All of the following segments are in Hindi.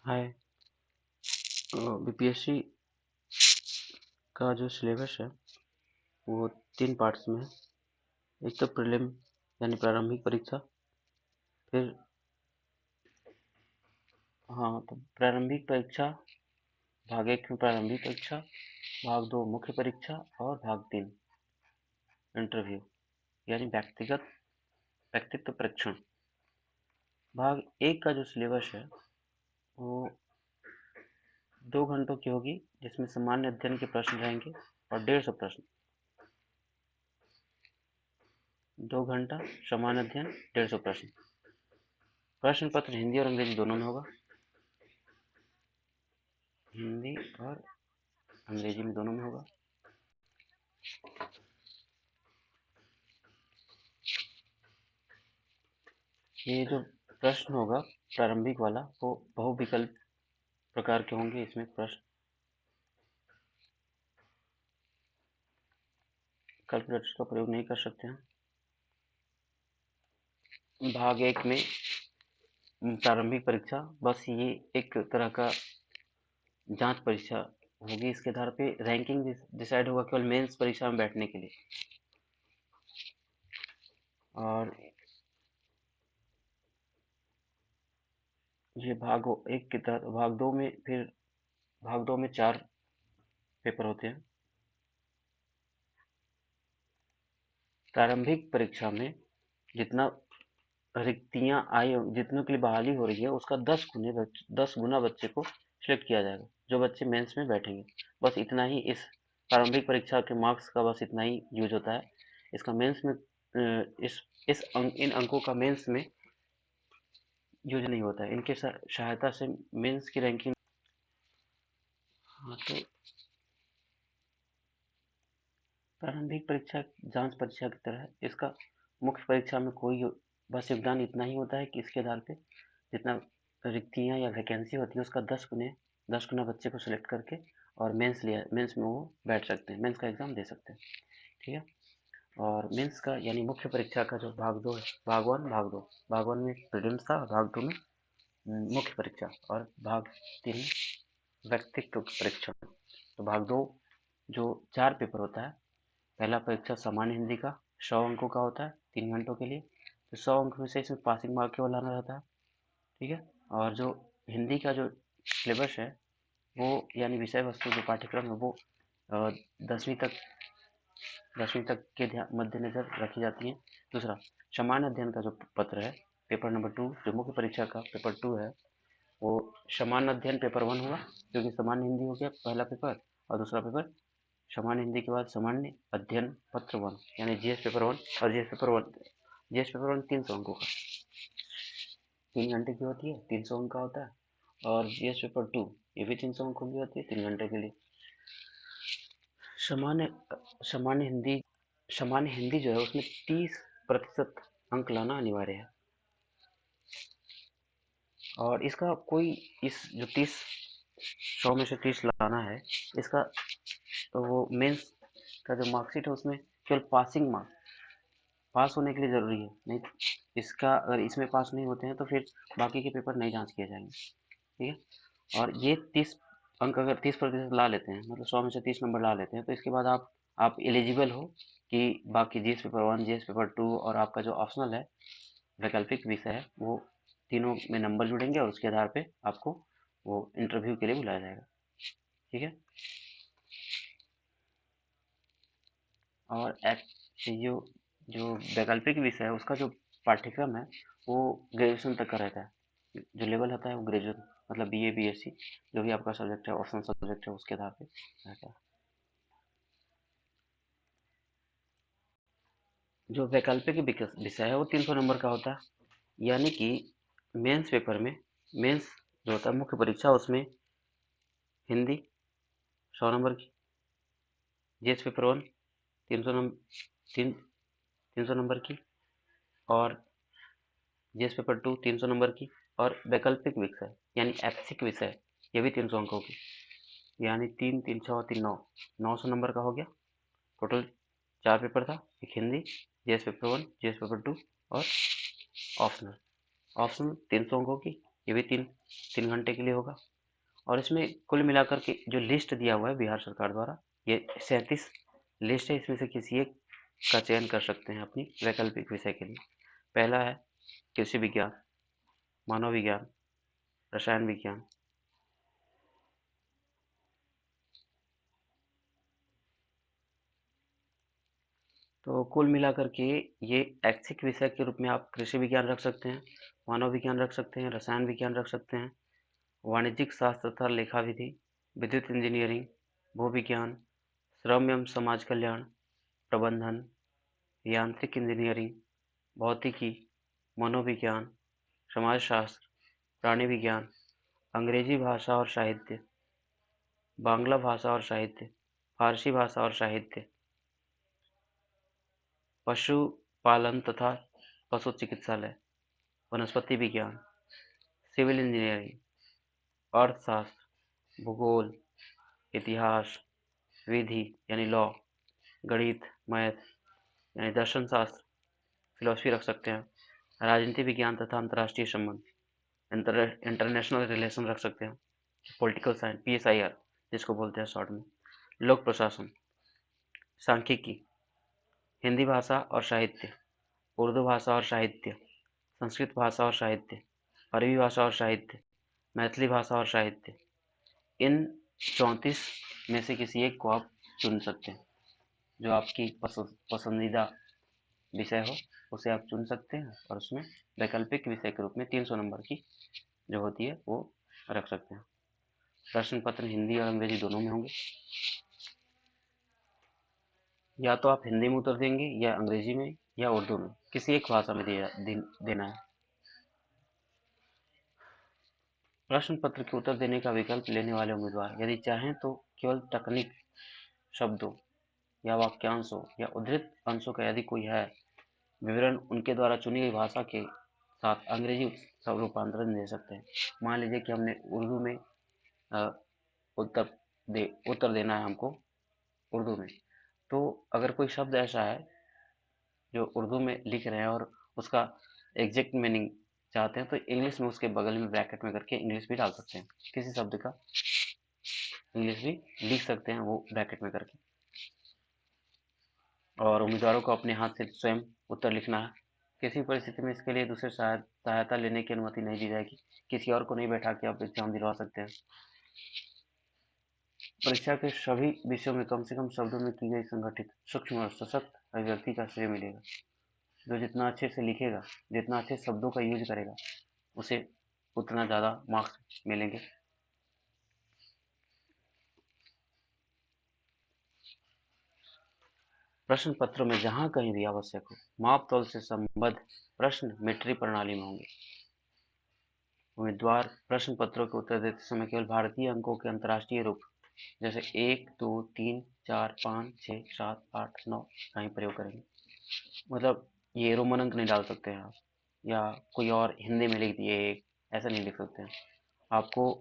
हाय। बीपीएससी का जो सिलेबस है वो 3 पार्ट्स में है। एक तो प्रीलिम यानी प्रारंभिक परीक्षा, फिर तो प्रारंभिक परीक्षा, भाग 1 में प्रारंभिक परीक्षा, भाग 2 मुख्य परीक्षा और भाग 3 इंटरव्यू यानी व्यक्तित्व परीक्षण। भाग 1 का जो सिलेबस है वो 2 घंटों की होगी, जिसमें सामान्य अध्ययन के प्रश्न रहेंगे और 150 प्रश्न। 2 घंटा सामान्य अध्ययन, 150 प्रश्न। प्रश्न पत्र हिंदी और अंग्रेजी दोनों में होगा। हिंदी और अंग्रेजी में दोनों में होगा। ये जो प्रश्न होगा प्रारंभिक वाला वो बहुविकल्प प्रकार के होंगे। इसमें प्रश्न कैलकुलेटर का प्रयोग नहीं कर सकते हैं। भाग 1 में प्रारंभिक परीक्षा बस ये एक तरह का जांच परीक्षा होगी। इसके आधार पे रैंकिंग डिसाइड होगा केवल मेंस परीक्षा में बैठने के लिए। और ये भाग 1 के तहत भाग 2 में भाग 2 में 4 पेपर होते हैं। प्रारंभिक परीक्षा में जितना रिक्तियां आई, जितनों के लिए बहाली हो रही है, उसका 10 गुना बच्चे को सिलेक्ट किया जाएगा, जो बच्चे मेंस में बैठेंगे। बस इतना ही इस प्रारंभिक परीक्षा के मार्क्स का बस इतना ही यूज होता है। इसका मेंस में इन अंकों का मेंस में यूज नहीं होता है। इनके सहायता से मेंस की रैंकिंग। तो प्रारंभिक परीक्षा जांच परीक्षा की तरह इसका मुख्य परीक्षा में कोई बस योगदान इतना ही होता है कि इसके आधार पे जितना रिक्तियां या वैकेंसी होती है उसका 10 गुना बच्चे को सिलेक्ट करके और मेंस में वो बैठ सकते हैं, मेंस का एग्जाम दे सकते हैं। ठीक है। और मेंस का यानी मुख्य परीक्षा का जो भाग 2 है, भाग 1 में प्रीलिम्स था, भाग 2 में मुख्य परीक्षा और भाग 3 में व्यक्तित्व परीक्षण। तो भाग 2 जो 4 पेपर होता है। पहला परीक्षा सामान्य हिंदी का 100 अंकों का होता है 3 घंटों के लिए। तो 100 अंक में से इसमें पासिंग मार्क केवल लाना रहता है। ठीक है। और जो हिंदी का जो सिलेबस है वो यानी विषय वस्तु जो पाठ्यक्रम है वो 10वीं तक 10वीं तक के मद्देनजर रखी जाती है। दूसरा सामान्य अध्ययन का जो पत्र है, पेपर नंबर 2 जो मुख्य परीक्षा का पेपर 2 है, वो सामान्य अध्ययन पेपर 1 होगा, क्योंकि सामान्य हिंदी हो गया पहला पेपर। और दूसरा पेपर सामान्य हिंदी के बाद सामान्य अध्ययन पत्र 1 यानी जीएस पेपर 1। और जीएस पेपर 1 300 अंकों का 3 घंटे की होती है, 300 अंक का होता है। और जीएस पेपर 2 ये भी 300 अंकों की होती है 3 घंटे के लिए। सामान्य सामान्य हिंदी जो है उसमें 30% अंक लाना अनिवार्य है। और इसका कोई इस जो 100 में से 30 लाना है, इसका तो वो मेंस का जो मार्कशीट है उसमें केवल पासिंग मार्क पास होने के लिए जरूरी है। नहीं, इसका अगर इसमें पास नहीं होते हैं तो फिर बाकी के पेपर नहीं जांच किए जाएंगे। ठीक है। और ये 30 अंक अगर 30% ला लेते हैं, मतलब 100 में से 30 नंबर ला लेते हैं, तो इसके बाद आप एलिजिबल हो कि बाकी जीएस पेपर 1, जीएस पेपर 2 और आपका जो ऑप्शनल है वैकल्पिक विषय है, वो तीनों में नंबर जुड़ेंगे और उसके आधार पे आपको वो इंटरव्यू के लिए बुलाया जाएगा। ठीक है। और जो जो वैकल्पिक विषय है उसका जो पाठ्यक्रम है वो ग्रेजुएशन तक का रहता है। जो लेवल होता है वो ग्रेजुएशन, मतलब बीए बीएससी जो भी आपका सब्जेक्ट है, ऑप्शनल सब्जेक्ट है, उसके आधार पे रहता है। जो वैकल्पिक विषय है वो 300 नंबर का होता है। यानी कि मेंस पेपर में मेंस जो होता है मुख्य परीक्षा, उसमें हिंदी 100 नंबर की, जीएस पेपर 1 300 नंबर 300 नंबर की, और जीएस पेपर 2 300 नंबर की, और वैकल्पिक विषय यानी ऐच्छिक विषय ये भी 300 अंकों की, यानी 3 3 6 3 9 900 नंबर का हो गया। टोटल 4 पेपर था, एक Hindi, GS paper 1, GS paper 2 और ऑप्शनल 300 अंकों की। ये भी 3 घंटे के लिए होगा। और इसमें कुल मिलाकर के जो लिस्ट दिया हुआ है बिहार सरकार द्वारा, ये 37 लिस्ट है। इसमें से किसी एक का चयन कर सकते हैं अपनी वैकल्पिक विषय के लिए। पहला है कृषि विज्ञान, मानव विज्ञान, रसायन विज्ञान, तो कुल मिलाकर के ये ऐच्छिक विषय के रूप में आप कृषि विज्ञान रख सकते हैं, मानव विज्ञान रख सकते हैं, रसायन विज्ञान रख सकते हैं, वाणिज्यिक शास्त्र तथा लेखा विधि, विद्युत इंजीनियरिंग, भूविज्ञान, श्रम एवं समाज कल्याण, प्रबंधन, यांत्रिक इंजीनियरिंग, भौतिकी, मनोविज्ञान, समाजशास्त्र, प्राणी विज्ञान, अंग्रेजी भाषा और साहित्य, बांग्ला भाषा और साहित्य, फारसी भाषा और साहित्य, पशुपालन तथा पशु चिकित्सालय, वनस्पति विज्ञान, सिविल इंजीनियरिंग, अर्थशास्त्र, भूगोल, इतिहास, विधि यानी लॉ, गणित मैथ यानी दर्शन शास्त्र, फिलोसफी रख सकते हैं, राजनीति विज्ञान तथा अंतर्राष्ट्रीय संबंध, इंटरनेशनल रिलेशन रख सकते हैं, पॉलिटिकल साइंस PSIR जिसको बोलते हैं शॉर्ट में, लोक प्रशासन, सांख्यिकी, हिंदी भाषा और साहित्य, उर्दू भाषा और साहित्य, संस्कृत भाषा और साहित्य, अरबी भाषा और साहित्य, मैथिली भाषा और साहित्य। इन 34 में से किसी एक को आप चुन सकते हैं। जो आपकी पसंदीदा विषय हो उसे आप चुन सकते हैं और उसमें वैकल्पिक विषय के रूप में 300 नंबर की जो होती है वो रख सकते हैं। प्रश्न पत्र हिंदी और अंग्रेजी दोनों में होंगे। या तो आप हिंदी में उत्तर देंगे या अंग्रेजी में या उर्दू में, किसी एक भाषा में देना है। प्रश्न पत्र के उत्तर देने का विकल्प लेने वाले उम्मीदवार यदि चाहें तो केवल तकनीक शब्दों या वाक्यांशों या उद्धृत अंशों का यदि कोई है विवरण उनके द्वारा चुनी गई भाषा के साथ अंग्रेजी रूपांतरण दे सकते हैं। मान लीजिए कि हमने उर्दू में उत्तर देना है हमको उर्दू में, तो अगर कोई शब्द ऐसा है जो उर्दू में लिख रहे हैं और उसका एग्जैक्ट मीनिंग चाहते हैं तो इंग्लिश में उसके बगल में ब्रैकेट में करके इंग्लिश भी डाल सकते हैं। किसी शब्द का इंग्लिश भी लिख सकते हैं वो ब्रैकेट में करके। और उम्मीदवारों को अपने हाथ से स्वयं उत्तर लिखना है। किसी परिस्थिति में इसके लिए दूसरे सहायता लेने की अनुमति नहीं दी जाएगी। किसी और को नहीं बैठा के आप एग्जाम दिलवा सकते हैं। परीक्षा के सभी विषयों में कम से कम शब्दों में की गई संगठित सूक्ष्म और सशक्त अभिव्यक्ति का श्रेय मिलेगा। जो जितना अच्छे से लिखेगा, जितना अच्छे शब्दों का यूज करेगा, उसे उतना ज़्यादा मार्क्स मिलेंगे। प्रश्न पत्रों में जहां कहीं भी आवश्यक हो माप तौल से संबद्ध प्रश्न मीट्रिक प्रणाली में होंगे। उम्मीदवार प्रश्न पत्रों के उत्तर देते समय केवल भारतीय अंकों के अंतर्राष्ट्रीय रूप जैसे 1, 2, 3, 4, 5, 6, 7, 8, 9 का ही प्रयोग करेंगे। मतलब ये रोमन अंक नहीं डाल सकते हैं आप, या कोई और हिंदी में लिख दिए एक, ऐसा नहीं लिख सकते हैं। आपको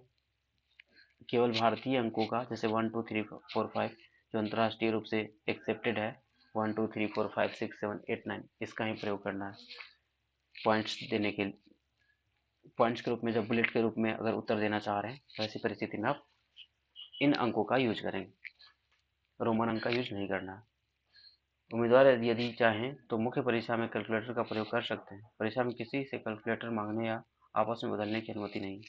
केवल भारतीय अंकों का जैसे 1, 2, 3, 4, 5 जो अंतर्राष्ट्रीय रूप से एक्सेप्टेड है 1, 2, 3, 4, 5, 6, 7, 8, 9 इसका ही प्रयोग करना है पॉइंट्स देने के पॉइंट्स के रूप में। जब बुलेट के रूप में अगर उत्तर देना चाह रहे हैं तो ऐसी परिस्थिति में आप इन अंकों का यूज करेंगे, रोमन अंक का यूज नहीं करना है। उम्मीदवार यदि चाहें तो मुख्य परीक्षा में कैलकुलेटर का प्रयोग कर सकते हैं। परीक्षा में किसी से कैलकुलेटर मांगने या आपस में बदलने की अनुमति नहीं।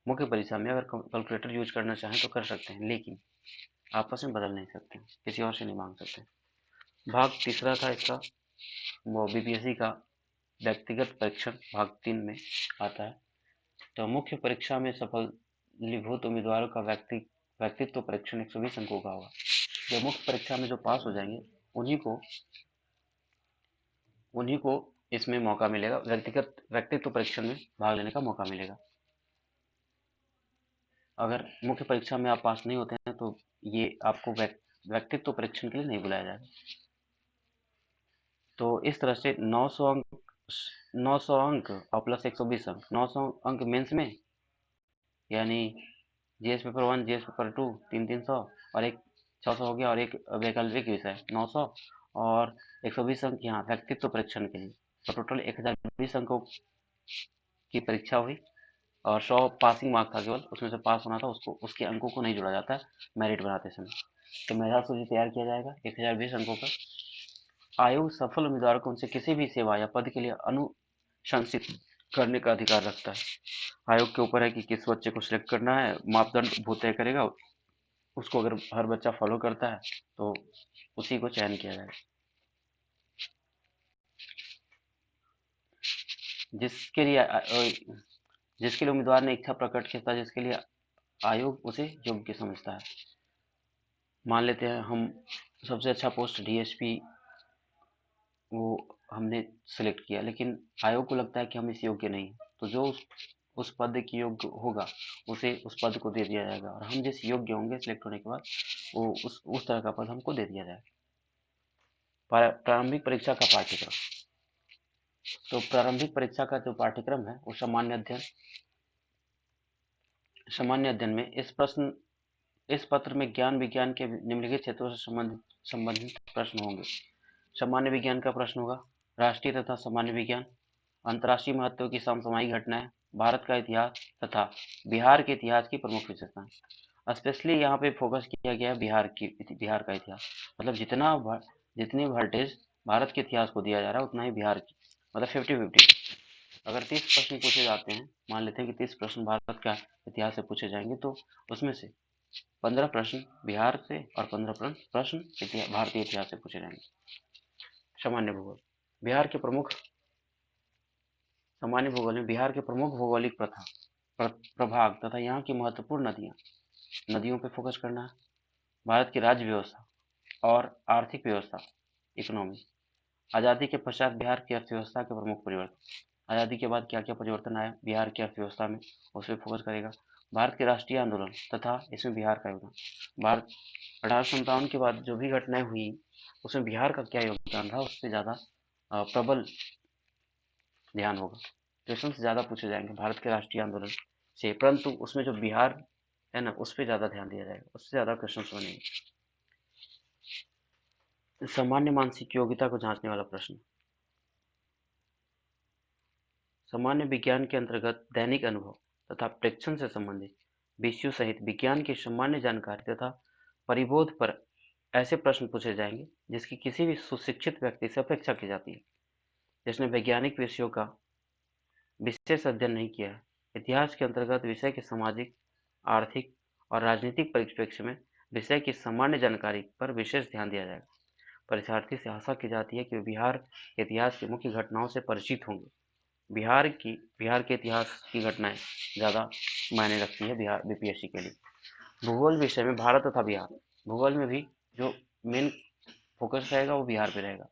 मुख्य परीक्षा में अगर कैलकुलेटर यूज करना चाहें तो कर सकते हैं, लेकिन आपस में बदल नहीं सकते, किसी और से नहीं मांग सकते। भाग तीसरा था इसका, वो BPSC का व्यक्तिगत परीक्षण भाग 3 में आता है। तो मुख्य परीक्षा में सफलीभूत उम्मीदवारों का व्यक्तित्व परीक्षण 120 अंकों का होगा। जो मुख्य परीक्षा में जो पास हो जाएंगे उन्हीं को इसमें मौका मिलेगा, व्यक्तित्व परीक्षण में भाग लेने का मौका मिलेगा। अगर मुख्य परीक्षा में आप पास नहीं होते हैं तो ये आपको व्यक्तित्व परीक्षण के लिए नहीं बुलाया जाएगा। तो इस तरह से 900 अंक और प्लस 120 अंक, 900 अंक मेंस में, यानी जीएस पेपर 1, जीएस पेपर 2 300 और एक 600 हो गया, और एक वैकल्पिक विषय 900 और 120 अंक यहाँ व्यक्तित्व परीक्षण के लिए। तो टोटल 1020 अंकों की परीक्षा हुई और 100 पासिंग मार्क था केवल, उसमें से पास होना था, उसको उसके अंकों को नहीं जोड़ा जाता है मेरिट बनाते समय। तो मेधा सूची तैयार किया जाएगा 1020 अंकों का। आयोग सफल उम्मीदवारों को उनसे किसी भी सेवा या पद के लिए अनुशंसित करने का अधिकार रखता है। आयोग के ऊपर है कि किस बच्चे को सिलेक्ट करना है, मापदंड वो तय करेगा, उसको अगर हर बच्चा फॉलो करता है तो उसी को चयन किया जाएगा। जिसके लिए उम्मीदवार ने इच्छा प्रकट किया, जिसके लिए आयोग उसे योग्य समझता है। मान लेते हैं हम सबसे अच्छा पोस्ट डीएसपी वो हमने सेलेक्ट किया, लेकिन आयोग को लगता है कि हम इस योग्य नहीं, तो जो उस पद के योग्य होगा उसे उस पद को दे दिया जाएगा, और हम जिस योग्य होंगे सिलेक्ट होने के बाद वो उस तरह का पद हमको दे दिया जाएगा। प्रारंभिक परीक्षा का पाठ्यक्रम। तो प्रारंभिक परीक्षा का जो पाठ्यक्रम है वो सामान्य अध्ययन में इस पत्र में ज्ञान विज्ञान के निम्नलिखित क्षेत्रों से संबंधित प्रश्न होंगे। सामान्य विज्ञान का प्रश्न होगा, राष्ट्रीय तथा सामान्य विज्ञान, अंतर्राष्ट्रीय महत्व की समसामयिक घटनाएं, भारत का इतिहास तथा बिहार के इतिहास की प्रमुख विशेषताएं। स्पेशली यहाँ पे फोकस किया गया है बिहार का इतिहास। मतलब जितनी वोल्टेज भारत के इतिहास को दिया जा रहा है उतना ही बिहार की, मतलब 50-50। अगर 30 प्रश्न पूछे जाते हैं, मान लेते हैं कि 30 प्रश्न भारत का इतिहास से पूछे जाएंगे, तो उसमें से 15 प्रश्न बिहार से और 15 प्रश्न भारतीय इतिहास से पूछे जाएंगे। सामान्य भूगोल। सामान्य भूगोल में बिहार के प्रमुख भौगोलिक प्रभाग तथा यहाँ की महत्वपूर्ण नदियों पर फोकस करना है। भारत की राज्य व्यवस्था और आर्थिक व्यवस्था, इकोनॉमी। आज़ादी के पश्चात बिहार की अर्थव्यवस्था के प्रमुख परिवर्तन। आज़ादी के बाद क्या क्या परिवर्तन आया बिहार की अर्थव्यवस्था में, उस पर फोकस करेगा। भारत के राष्ट्रीय आंदोलन तथा इसमें बिहार का योगदान। भारत 1857 के बाद जो भी घटनाएं हुई उसमें बिहार का क्या योगदान रहा, उस पर ज़्यादा प्रबल ध्यान होगा। क्वेश्चन ज़्यादा पूछे जाएंगे भारत के राष्ट्रीय आंदोलन से, परंतु उसमें जो बिहार है ना, उस पर ज़्यादा ध्यान दिया जाएगा, उससे ज़्यादा क्वेश्चन बनेंगे। सामान्य मानसिक योग्यता को जांचने वाला प्रश्न। सामान्य विज्ञान के अंतर्गत दैनिक अनुभव तथा प्रेक्षण से संबंधित विषयों सहित विज्ञान की सामान्य जानकारी तथा परिबोध पर ऐसे प्रश्न पूछे जाएंगे जिसकी किसी भी सुशिक्षित व्यक्ति से अपेक्षा की जाती है, जिसने वैज्ञानिक विषयों का विशेष अध्ययन नहीं किया है। इतिहास के अंतर्गत विषय के सामाजिक, आर्थिक और राजनीतिक परिप्रेक्ष्य में विषय की सामान्य जानकारी पर विशेष ध्यान दिया जाएगा। परीक्षार्थी से आशा की जाती है कि वे बिहार के इतिहास की मुख्य घटनाओं से परिचित होंगे। बिहार के इतिहास की घटनाएं ज़्यादा मायने रखती है बिहार बीपीएससी के लिए। भूगोल विषय में भारत तथा बिहार। भूगोल में भी जो मेन फोकस रहेगा वो बिहार पे रहेगा,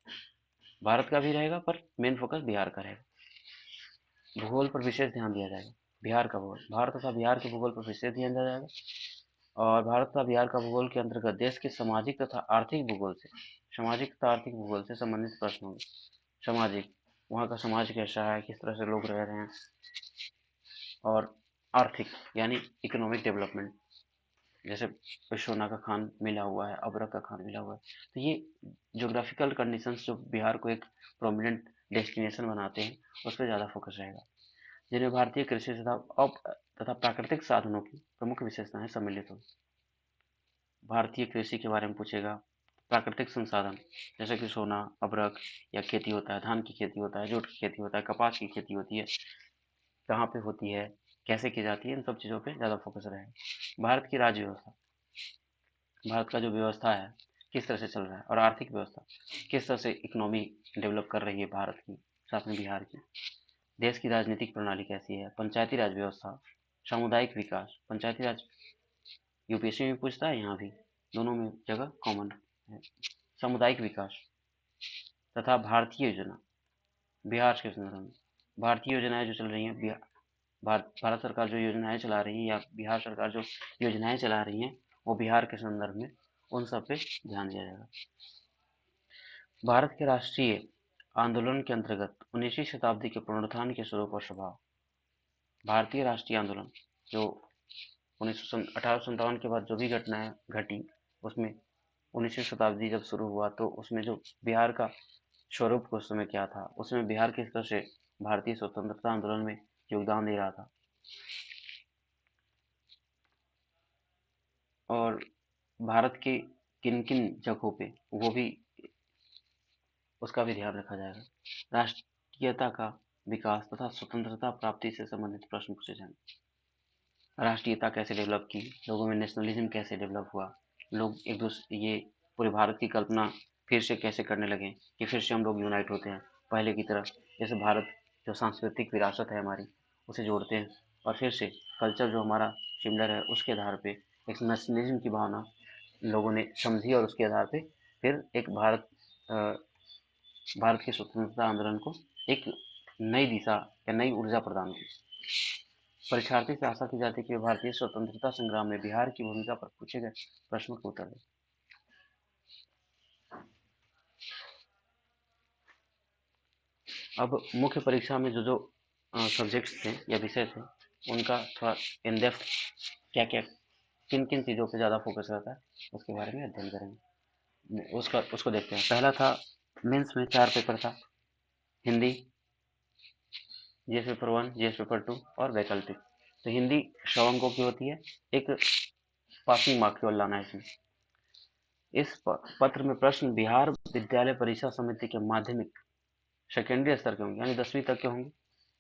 भारत का भी रहेगा पर मेन फोकस बिहार का रहेगा। भूगोल पर विशेष ध्यान दिया जाएगा। बिहार का भूगोल, भारत तथा बिहार के भूगोल पर विशेष ध्यान दिया जाएगा। और भारत तथा बिहार का भूगोल के अंतर्गत देश के सामाजिक तथा आर्थिक भूगोल से संबंधित प्रश्न होंगे। सामाजिक, वहाँ का समाज कैसा है, किस तरह से लोग रह रहे हैं। और आर्थिक यानी इकोनॉमिक डेवलपमेंट, जैसे सोना का खान मिला हुआ है, अबरक का खान मिला हुआ है। तो ये ज्योग्राफिकल कंडीशंस जो बिहार को एक प्रोमिनेंट डेस्टिनेशन बनाते हैं, उस पर ज़्यादा फोकस रहेगा। जिनमें भारतीय कृषि तथा प्राकृतिक साधनों की प्रमुख विशेषताएं सम्मिलित होंगी। भारतीय कृषि के बारे में पूछेगा, प्राकृतिक संसाधन जैसे कि सोना, अबरक या खेती होता है, धान की खेती होता है, जूट की खेती होता है, कपास की खेती होती है, कहाँ पे होती है, कैसे की जाती है, इन सब चीज़ों पे ज़्यादा फोकस रहेगा। भारत की राज्य व्यवस्था, भारत का जो व्यवस्था है किस तरह से चल रहा है, और आर्थिक व्यवस्था किस तरह से इकोनॉमी डेवलप कर रही है भारत की, साथ में बिहार की। देश की राजनीतिक प्रणाली कैसी है, पंचायती राज व्यवस्था, सामुदायिक विकास। पंचायती राज यूपीएससी में पूछता है, यहाँ भी दोनों में जगह कॉमन है। सामुदायिक विकास तथा भारतीय योजना, बिहार के संदर्भ में भारतीय योजनाएं जो चल रही हैं, भारत सरकार जो योजनाएं चला रही है या बिहार सरकार जो योजनाएं चला रही हैं वो बिहार के संदर्भ में, उन सब पे ध्यान दिया जाएगा। भारत के राष्ट्रीय आंदोलन के अंतर्गत 19वीं शताब्दी के पुनरुत्थान के स्वरूप और स्वभाव। भारतीय राष्ट्रीय आंदोलन जो 1857 के बाद जो भी घटनाएं घटी, उसमें 19वीं शताब्दी जब शुरू हुआ तो उसमें जो बिहार का स्वरूप उस समय क्या था, उसमें बिहार किस तरह से भारतीय स्वतंत्रता आंदोलन में योगदान दे रहा था, और भारत के किन किन जगहों पे वो भी, उसका भी ध्यान रखा जाएगा। राष्ट्रीयता का विकास तथा स्वतंत्रता प्राप्ति से संबंधित प्रश्न पूछे जाएंगे। राष्ट्रीयता कैसे डेवलप की, लोगों में नेशनलिज्म कैसे डेवलप हुआ, लोग एक दूसरे, ये पूरे भारत की कल्पना फिर से कैसे करने लगे कि फिर से हम लोग यूनाइट होते हैं पहले की तरह। जैसे भारत जो सांस्कृतिक विरासत है हमारी, उसे जोड़ते हैं और फिर से कल्चर जो हमारा सिमिलर है उसके आधार पे एक नेशनलिज्म की भावना लोगों ने समझी और उसके आधार पे फिर एक भारत के स्वतंत्रता आंदोलन को एक नई दिशा या नई ऊर्जा प्रदान की। परीक्षार्थी से आशा की जाती है कि वे भारतीय स्वतंत्रता संग्राम में बिहार की भूमिका पर पूछे गए प्रश्नों का उत्तर दें। अब मुख्य परीक्षा में जो जो सब्जेक्ट्स थे या विषय थे, उनका थोड़ा इन डेप्थ क्या क्या किन किन चीज़ों पे ज़्यादा फोकस रहता है उसके बारे में अध्ययन करेंगे। उसको देखते हैं। पहला था मेंस में 4 पेपर था, Hindi, GS paper 1, GS paper 2 और वैकल्पिक। तो हिंदी 100 अंकों की होती है, एक पासिंग मार्क केवल लाना है इसमें। इस पत्र में प्रश्न बिहार विद्यालय परीक्षा समिति के माध्यमिक सेकेंडरी स्तर के होंगे, यानी 10वीं तक के होंगे।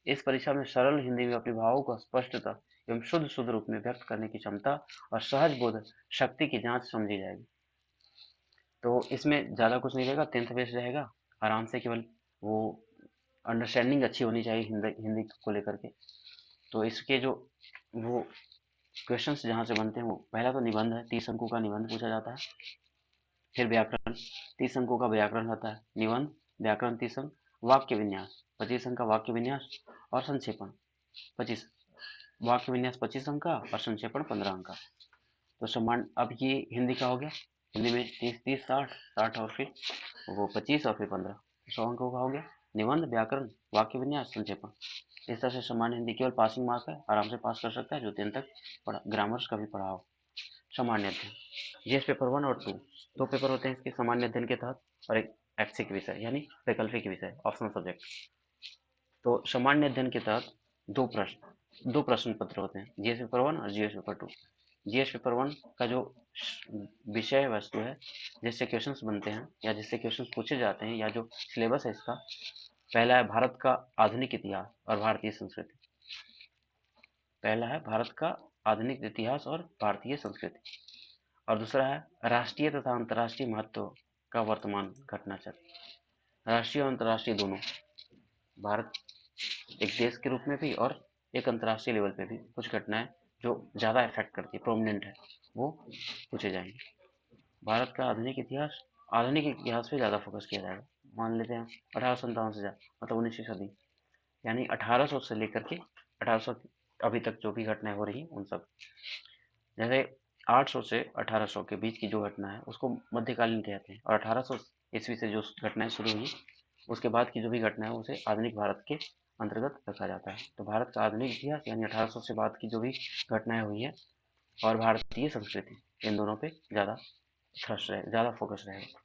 इस परीक्षा में सरल हिंदी में अपने भावों को स्पष्टता एवं शुद्ध रूप में व्यक्त करने की क्षमता और सहज बोध शक्ति की जांच समझी जाएगी। तो इसमें ज़्यादा कुछ नहीं रहेगा, 10th बेस्ड रहेगा, आराम से केवल वो अंडरस्टैंडिंग अच्छी होनी चाहिए हिंदी को लेकर के। तो इसके जो वो क्वेश्चंस जहाँ से बनते हैं, वो पहला तो निबंध है, 30 अंकों का निबंध पूछा जाता है। फिर व्याकरण, 30 अंकों का व्याकरण होता है। निबंध, व्याकरण 30 अंक, वाक्य विन्यास 25 अंक का वाक्य विन्यास और संक्षेपण 25, वाक्य विन्यास 25 अंक का और संक्षेपण 15 अंक का। तो समान, अब ये हिंदी का हो गया। हिंदी में 30 60 60 और फिर वो 25 और फिर 15, 100 अंकों का हो गया। निबंध, व्याकरण, वाक्य विन्यास, संक्षेपण। इस तरह से सामान्य हिंदी केवल पासिंग मार्क है, आराम से पास कर सकता है जो 10 तक पढ़ा, ग्रामर्स का भी पढ़ा हो। सामान्य अध्ययन, जीएस पेपर 1 और 2 दो पेपर होते हैं इसके सामान्य अध्ययन के तहत, और एक ऐच्छिक विषय यानी वैकल्पिक विषय, ऑप्शनल सब्जेक्ट। तो सामान्य अध्ययन के तहत दो प्रश्न पत्र होते हैं, जीएस पेपर 1 और जीएस पेपर 2। जीएस पेपर 1 का जो विषय वस्तु है, जिससे क्वेश्चंस बनते हैं या जिससे क्वेश्चंस पूछे जाते हैं या जो सिलेबस है इसका, पहला है भारत का आधुनिक इतिहास और भारतीय संस्कृति। पहला है भारत का आधुनिक इतिहास और भारतीय संस्कृति, और दूसरा है राष्ट्रीय तथा अंतर्राष्ट्रीय महत्व का वर्तमान घटना चक्र। राष्ट्रीय और अंतर्राष्ट्रीय दोनों, भारत एक देश के रूप में भी और एक अंतर्राष्ट्रीय लेवल पे भी कुछ घटनाएं जो ज़्यादा इफेक्ट करती है, प्रोमिनेंट है, वो पूछे जाएंगे। भारत का आधुनिक इतिहास पे ज़्यादा फोकस किया जाएगा। मान लेते हैं 1857 से मतलब 19वीं सदी, यानी 1800 से लेकर के 1800 अभी तक जो भी घटनाएं हो रही हैं उन सब। जैसे 800 से 1800 के बीच की जो घटना है उसको मध्यकालीन कहते हैं, और 1800 ईस्वी से जो घटनाएं शुरू हुई उसके बाद की जो भी घटना है उसे आधुनिक भारत के अंतर्गत रखा जाता है। तो भारत का आधुनिक इतिहास यानी 1800 से बाद की जो भी घटनाएं हुई है, और भारतीय संस्कृति, इन दोनों पे ज़्यादा फोकस रहेगा।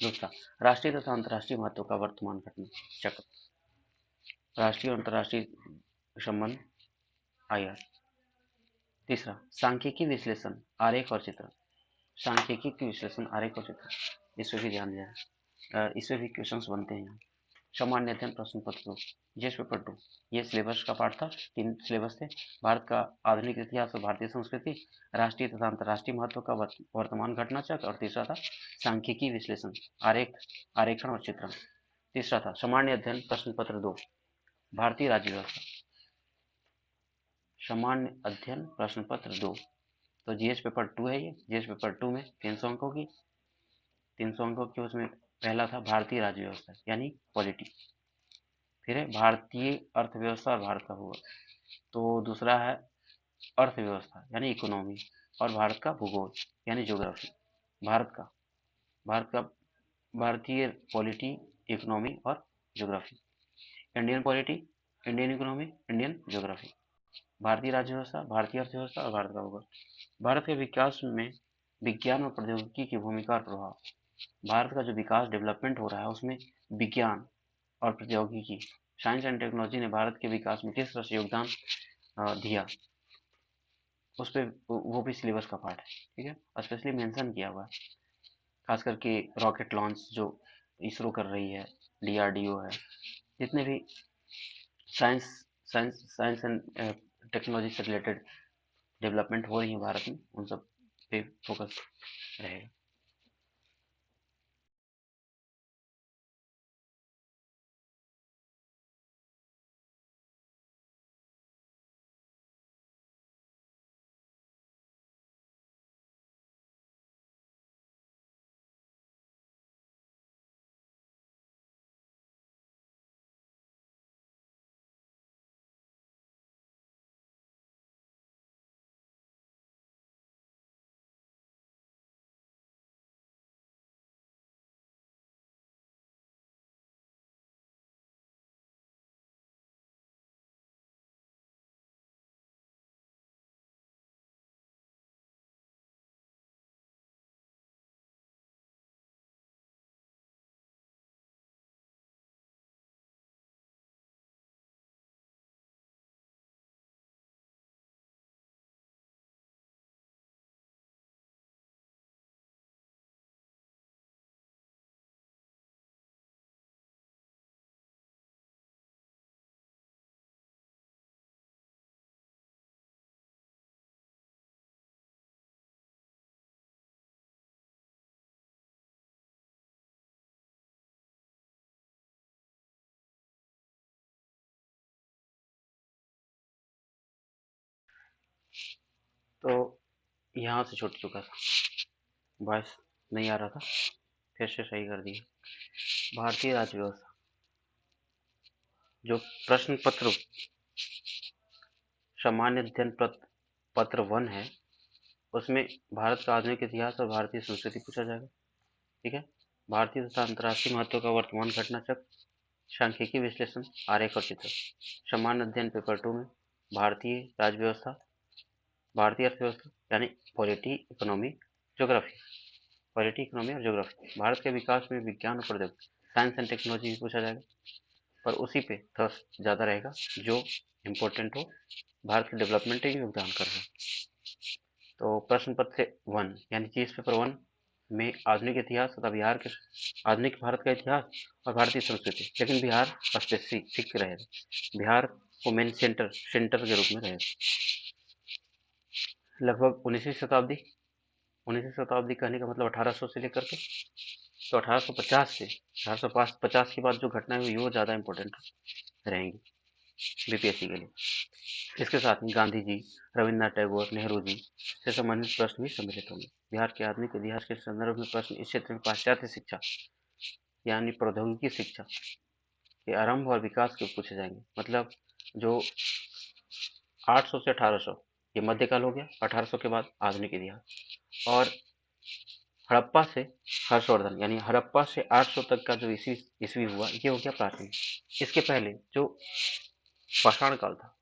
दूसरा, राष्ट्रीय तथा अंतर्राष्ट्रीय महत्व का वर्तमान घटना चक्र, राष्ट्रीय और अंतर्राष्ट्रीय संबंध आईआर। तीसरा, सांख्यिकी विश्लेषण आरेख और चित्र, सांख्यिकी विश्लेषण आरेख और चित्र, इसमें भी ध्यान दिया, इसमें भी क्वेश्चंस बनते हैं। सामान्य अध्ययन प्रश्न पत्र 2, जीएस पेपर 2, ये सिलेबस का पार्ट था। 3 सिलेबस थे, भारत का आधुनिक इतिहास और भारतीय संस्कृति, राष्ट्रीय तथा अंतर्राष्ट्रीय महत्व का वर्तमान घटना चक्र, और तीसरा था सांख्यिकी विश्लेषण आरेखण और चित्रण। तीसरा था सामान्य अध्ययन प्रश्न पत्र 2, भारतीय राज्य व्यवस्था, सामान्य अध्ययन प्रश्न पत्र 2। तो जीएस पेपर 2 है ये। जीएस पेपर 2 में 300 अंकों की उसमें पहला था भारतीय राज्य व्यवस्था यानी पॉलिटी, फिर है भारतीय अर्थव्यवस्था और भारत का भूगोल, तो दूसरा है अर्थव्यवस्था यानी इकोनॉमी, और भारत का भूगोल यानी ज्योग्राफी। भारत का भारतीय पॉलिटी, इकोनॉमी और geography, Indian polity, Indian economy, Indian geography, भारतीय राज्य व्यवस्था, भारतीय अर्थव्यवस्था और भारत का भूगोल। भारत के विकास में विज्ञान और प्रौद्योगिकी की भूमिका और प्रभाव, भारत का जो विकास डेवलपमेंट हो रहा है उसमें विज्ञान और प्रौद्योगिकी, साइंस एंड टेक्नोलॉजी ने भारत के विकास में किस तरह से योगदान दिया, उस पे वो भी सिलेबस का पार्ट है, ठीक है, स्पेशली मेंशन किया हुआ है। खास करके रॉकेट लॉन्च जो इसरो कर रही है, डीआरडीओ है, जितने भी साइंस साइंस एंड टेक्नोलॉजी से रिलेटेड डेवलपमेंट हो रही है भारत में, उन सब पे फोकस रहेगा। तो यहाँ से छूट चुका था, वॉइस नहीं आ रहा था, फिर से सही कर दिया। भारतीय राज्य व्यवस्था, जो प्रश्न पत्र सामान्य अध्ययन पत्र 1 है, उसमें भारत का आधुनिक इतिहास और भारतीय संस्कृति पूछा जाएगा, ठीक है। भारतीय तथा अंतर्राष्ट्रीय महत्व का वर्तमान घटना चक्र, सांख्यिकी विश्लेषण, आरेख और चित्र। सामान्य अध्ययन पेपर 2 में भारतीय राज्य व्यवस्था, भारतीय अर्थव्यवस्था यानी polity, economy, geography, polity, economy और ज्योग्राफी, भारत के विकास में विज्ञान और प्रौद्योगिकी, साइंस एंड टेक्नोलॉजी भी पूछा जाएगा, पर उसी पे थोड़ा ज़्यादा रहेगा जो इम्पोर्टेंट हो, भारत के डेवलपमेंट में योगदान कर रहे हैं। तो प्रश्न पत्र 1 यानी चीज पेपर 1 में आधुनिक इतिहास तथा बिहार के आधुनिक भारत का इतिहास और भारतीय संस्कृति, लेकिन बिहार स्पेसिफिक रहेगा, बिहार को मेन सेंटर के रूप में रहेगा। लगभग 19वीं शताब्दी कहने का मतलब 1800 से लेकर के, तो 1850 से 1850 के बाद जो घटनाएं हुई वो ज़्यादा इंपॉर्टेंट रहेंगी बीपीएससी के लिए। इसके साथ ही गांधी जी, रविन्द्रनाथ टैगोर, नेहरू जी से संबंधित प्रश्न भी सम्मिलित होंगे। बिहार के आधुनिक इतिहास के संदर्भ में प्रश्न इस क्षेत्र में पाश्चात्य शिक्षा यानी प्रौद्योगिकी शिक्षा के आरंभ और विकास के पूछे जाएंगे। मतलब जो 800 से 1800 ये मध्यकाल हो गया, 1800 के बाद आधुनिक इतिहास, और हड़प्पा से हर्षवर्धन यानी हड़प्पा से 800 तक का जो ईस्वी हुआ ये हो गया प्राचीन। इसके पहले जो पाषाण काल था,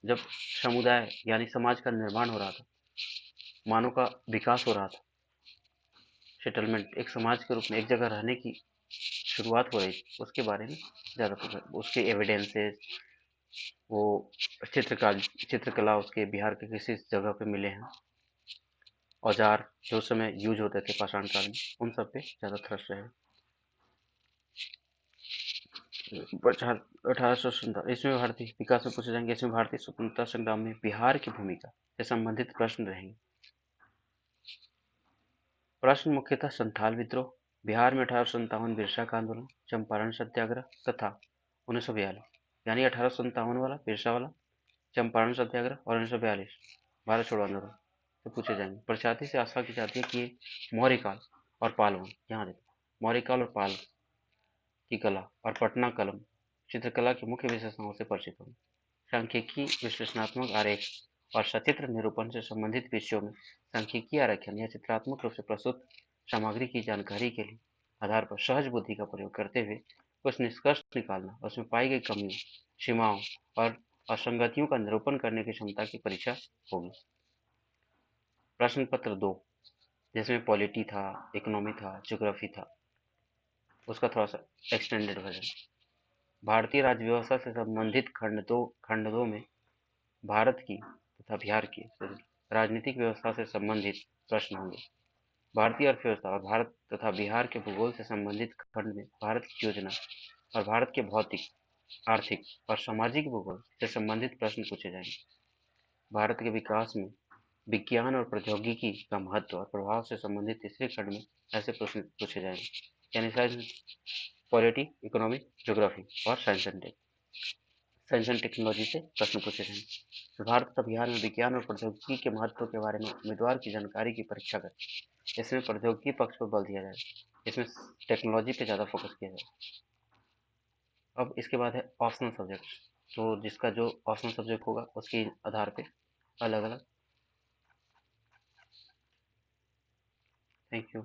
जब समुदाय यानी समाज का निर्माण हो रहा था, मानव का विकास हो रहा था, सेटलमेंट, एक समाज के रूप में एक जगह रहने की शुरुआत हो रही थी, उसके बारे में ज़्यादा उसके एविडेंसेस, वो चित्रकला उसके बिहार के किसी जगह पे मिले हैं, औजार जो उस समय यूज होते थे पाषाण काल में, उन सब पे ज़्यादा थ्रस्ट रहेगा। 1817 इसमें भारतीय विकास में पूछे जाएंगे। इसमें भारतीय स्वतंत्रता संग्राम में बिहार की भूमिका से संबंधित प्रश्न रहेंगे। प्रश्न मुख्यतः संथाल विद्रोह, बिहार में 1857 बिरसा का आंदोलन, चंपारण सत्याग्रह तथा 1942 यानी 1857 वाला बिरसा वाला, चंपारण सत्याग्रह और 1942 भारत छोड़ो आंदोलन तो पूछे जाएंगे। प्रख्याति से आशा की जाती है कि मौर्य काल और पालवन, यहाँ देखो मौर्य काल और पाल की कला और पटना कलम चित्रकला की मुख्य विशेषताओं से परिचित होंगे। सांख्यिकी, विश्लेषणात्मक आरेख और सचित्र निरूपण से संबंधित विषयों में सांख्यिकीय आरेखन या चित्रात्मक रूप से प्रस्तुत सामग्री की जानकारी के लिए आधार पर सहज बुद्धि का प्रयोग करते हुए कुछ निष्कर्ष निकालना, उसमें पाई गई कमियों, सीमाओं और असंगतियों का निरूपण करने की क्षमता की परीक्षा होगी। प्रश्न पत्र 2 जिसमें पॉलिटी था, इकोनॉमी था, ज्योग्राफी था, उसका थोड़ा सा एक्सटेंडेड वर्जन। भारतीय राज्य व्यवस्था से संबंधित खंड दो में भारत की तथा बिहार की राजनीतिक व्यवस्था से संबंधित प्रश्न होंगे। भारतीय अर्थव्यवस्था और भारत तथा बिहार के भूगोल से संबंधित खंड में भारत की योजना और भारत के भौतिक, आर्थिक और सामाजिक भूगोल से संबंधित प्रश्न पूछे जाएंगे। भारत के विकास में विज्ञान और प्रौद्योगिकी का महत्व और प्रभाव से संबंधित तीसरे खंड में ऐसे प्रश्न पूछे जाएंगे, यानी साइंस, पॉलिटी, इकोनॉमिक, ज्योग्राफी और साइंस एंड टेक्नोलॉजी से प्रश्न पूछे जाएंगे। भारत तथा बिहार में विज्ञान और प्रौद्योगिकी के महत्व के बारे में उम्मीदवार की जानकारी की परीक्षा करें। इसमें प्रौद्योगिकी पक्ष पर बल दिया जाए, इसमें टेक्नोलॉजी पे ज़्यादा फोकस किया जाए। अब इसके बाद है ऑप्शनल सब्जेक्ट, तो जिसका जो ऑप्शनल सब्जेक्ट होगा उसके आधार पे अलग अलग। Thank you.